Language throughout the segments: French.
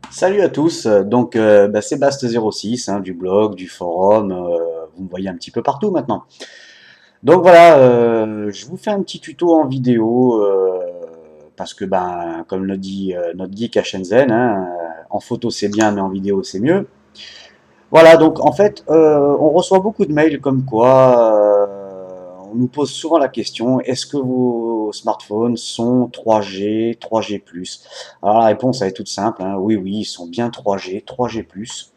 Salut à tous, c'est Bast06 du blog, du forum, vous me voyez un petit peu partout maintenant. Donc voilà, je vous fais un petit tuto en vidéo parce que comme le dit notre geek à Shenzhen, en photo c'est bien mais en vidéo c'est mieux. Voilà, donc en fait, on reçoit beaucoup de mails comme quoi on nous pose souvent la question, est-ce que vos smartphones sont 3G, 3G+? Alors la réponse elle est toute simple, oui, oui, ils sont bien 3G, 3G+.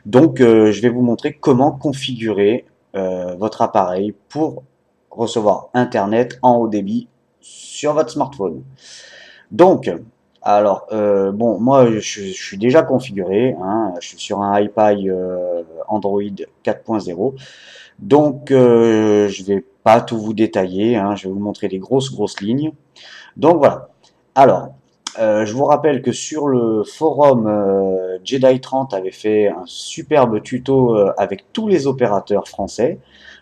Donc je vais vous montrer comment configurer votre appareil pour recevoir Internet en haut débit sur votre smartphone. Donc, bon, moi je suis déjà configuré, je suis sur un iPad Android 4.0, donc je vais pas tout vous détailler, je vais vous montrer les grosses lignes. Donc voilà. Alors, je vous rappelle que sur le forum Jedi 30 avait fait un superbe tuto avec tous les opérateurs français.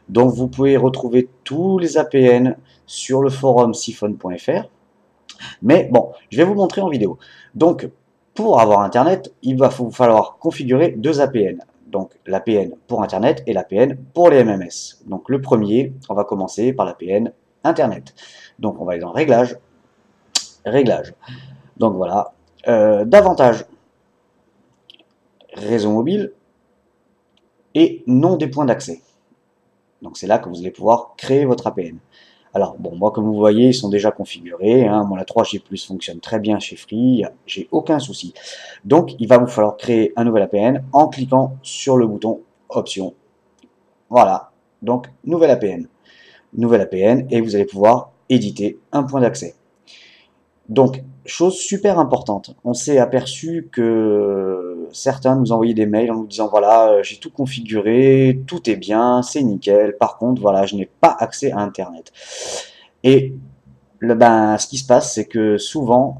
Donc vous pouvez retrouver tous les APN sur le forum siphon.fr. Mais bon, je vais vous montrer en vidéo. Donc, pour avoir Internet, il va vous falloir configurer deux APN. Donc, l'APN pour Internet et l'APN pour les MMS. Donc, le premier, on va commencer par l'APN Internet. Donc, on va aller dans Réglages, Réglages. Donc, voilà. Davantage, réseau mobile et nom des points d'accès. Donc, c'est là que vous allez pouvoir créer votre APN. Alors, bon, moi, comme vous voyez, ils sont déjà configurés. Moi, la 3G+, fonctionne très bien chez Free. J'ai aucun souci. Donc, il va vous falloir créer un nouvel APN en cliquant sur le bouton Options. Voilà. Donc, nouvelle APN. Nouvelle APN et vous allez pouvoir éditer un point d'accès. Donc, chose super importante, on s'est aperçu que certains nous envoyaient des mails en nous disant voilà, j'ai tout configuré, tout est bien, c'est nickel. Par contre, voilà, je n'ai pas accès à Internet. Et ce qui se passe, c'est que souvent,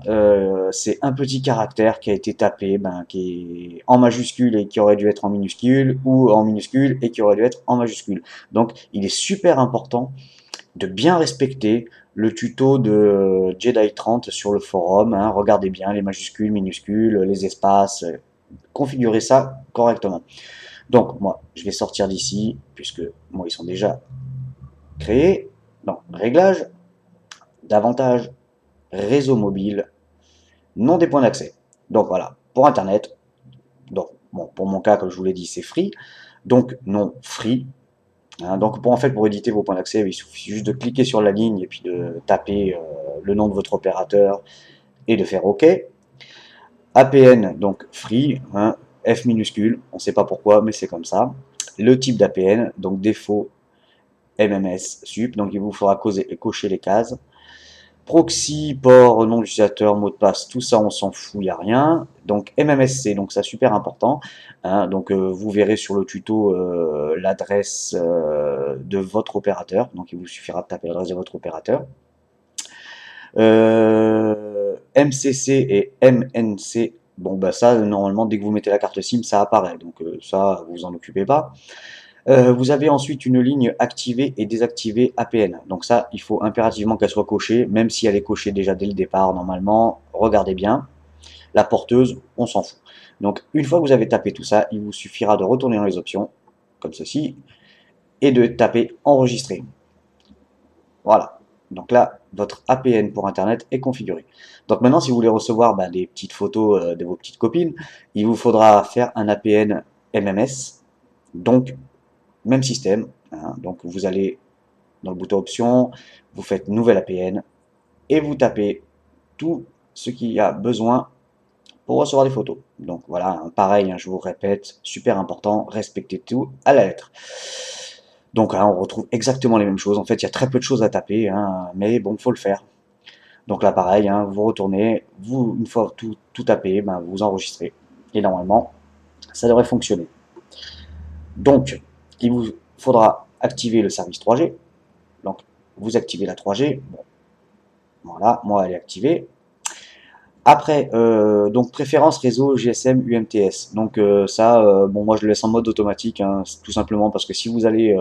c'est un petit caractère qui a été tapé, qui est en majuscule et qui aurait dû être en minuscule, ou en minuscule et qui aurait dû être en majuscule. Donc, il est super important de bien respecter le tuto de Jedi 30 sur le forum. Regardez bien les majuscules, minuscules, les espaces, configurez ça correctement. Donc, moi, je vais sortir d'ici, puisque moi, ils sont déjà créés. Donc, réglage, davantage, réseau mobile, nom des points d'accès. Donc voilà, pour Internet, donc bon, pour mon cas, comme je vous l'ai dit, c'est free. Donc non free. Donc pour éditer vos points d'accès, il suffit juste de cliquer sur la ligne et puis de taper le nom de votre opérateur et de faire OK. APN, donc free, F minuscule, on ne sait pas pourquoi, mais c'est comme ça. Le type d'APN, donc défaut MMS sup, donc il vous faudra cocher les cases. Proxy, port, nom d'utilisateur, mot de passe, tout ça on s'en fout, il n'y a rien. Donc MMSC, donc ça super important. Donc vous verrez sur le tuto l'adresse de votre opérateur. Donc il vous suffira de taper l'adresse de votre opérateur. MCC et MNC, bon ça normalement dès que vous mettez la carte SIM ça apparaît. Donc ça vous en occupez pas. Vous avez ensuite une ligne activée et désactivée APN. Donc ça, il faut impérativement qu'elle soit cochée, même si elle est cochée déjà dès le départ, normalement. Regardez bien. La porteuse, on s'en fout. Donc une fois que vous avez tapé tout ça, il vous suffira de retourner dans les options, comme ceci, et de taper enregistrer. Voilà. Donc là, votre APN pour Internet est configuré. Donc maintenant, si vous voulez recevoir des petites photos de vos petites copines, il vous faudra faire un APN MMS. Donc même système. Donc vous allez dans le bouton options, vous faites nouvelle APN et vous tapez tout ce qu'il y a besoin pour recevoir des photos. Donc voilà, pareil, je vous répète, super important, respectez tout à la lettre. Donc on retrouve exactement les mêmes choses. En fait, il y a très peu de choses à taper, mais bon, faut le faire. Donc là, pareil, vous retournez, une fois tout tapé, vous enregistrez. Et normalement, ça devrait fonctionner. Donc, il vous faudra activer le service 3G. Donc, vous activez la 3G. Bon, voilà, moi, elle est activée. Après, donc préférence réseau GSM UMTS. Donc ça, bon moi je le laisse en mode automatique, hein, tout simplement parce que si vous allez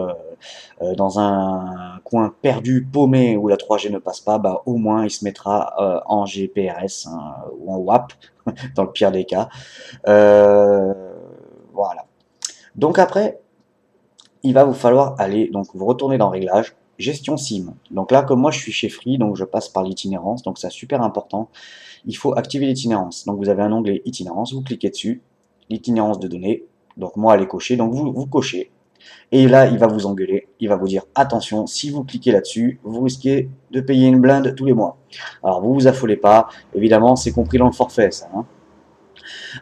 dans un coin perdu, paumé, où la 3G ne passe pas, bah, au moins il se mettra en GPRS, hein, ou en WAP, dans le pire des cas. Euh, voilà. Donc après, il va vous falloir aller, donc vous retournez dans Réglages, Gestion SIM. Donc là, comme moi je suis chez Free, donc je passe par l'itinérance, donc c'est super important. Il faut activer l'itinérance. Donc vous avez un onglet itinérance, vous cliquez dessus, l'itinérance de données. Donc moi elle est cochée, donc vous cochez. Et là, il va vous engueuler, il va vous dire attention, si vous cliquez là-dessus, vous risquez de payer une blinde tous les mois. Alors vous vous affolez pas, évidemment, c'est compris dans le forfait, ça. Hein.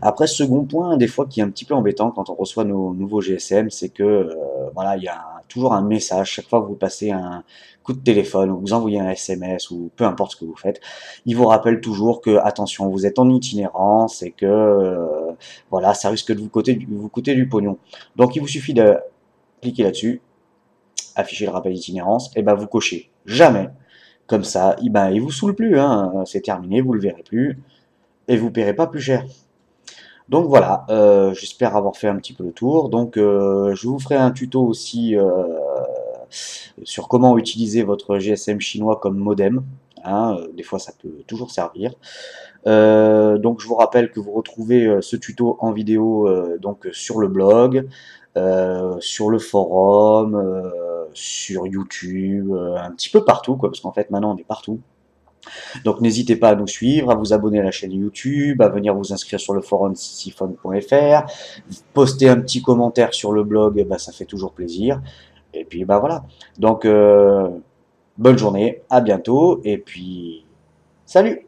Après, second point, des fois qui est un petit peu embêtant quand on reçoit nos nouveaux GSM, c'est que voilà, il y a toujours un message chaque fois que vous passez un coup de téléphone ou vous envoyez un SMS ou peu importe ce que vous faites, il vous rappelle toujours que attention, vous êtes en itinérance et que voilà, ça risque de vous coûter du pognon. Donc il vous suffit de cliquer là-dessus, afficher le rappel d'itinérance, et ben vous cochez jamais. Comme ça, il vous saoule plus, hein, c'est terminé, vous le verrez plus et vous paierez pas plus cher. Donc voilà, j'espère avoir fait un petit peu le tour. Donc je vous ferai un tuto aussi sur comment utiliser votre GSM chinois comme modem. Hein, des fois ça peut toujours servir. Donc je vous rappelle que vous retrouvez ce tuto en vidéo donc sur le blog, sur le forum, sur YouTube, un petit peu partout, quoi, parce qu'en fait maintenant on est partout. Donc n'hésitez pas à nous suivre, à vous abonner à la chaîne YouTube, à venir vous inscrire sur le forum siphon.fr, poster un petit commentaire sur le blog, bah, ça fait toujours plaisir. Et puis bah voilà. Donc bonne journée, à bientôt, et puis salut!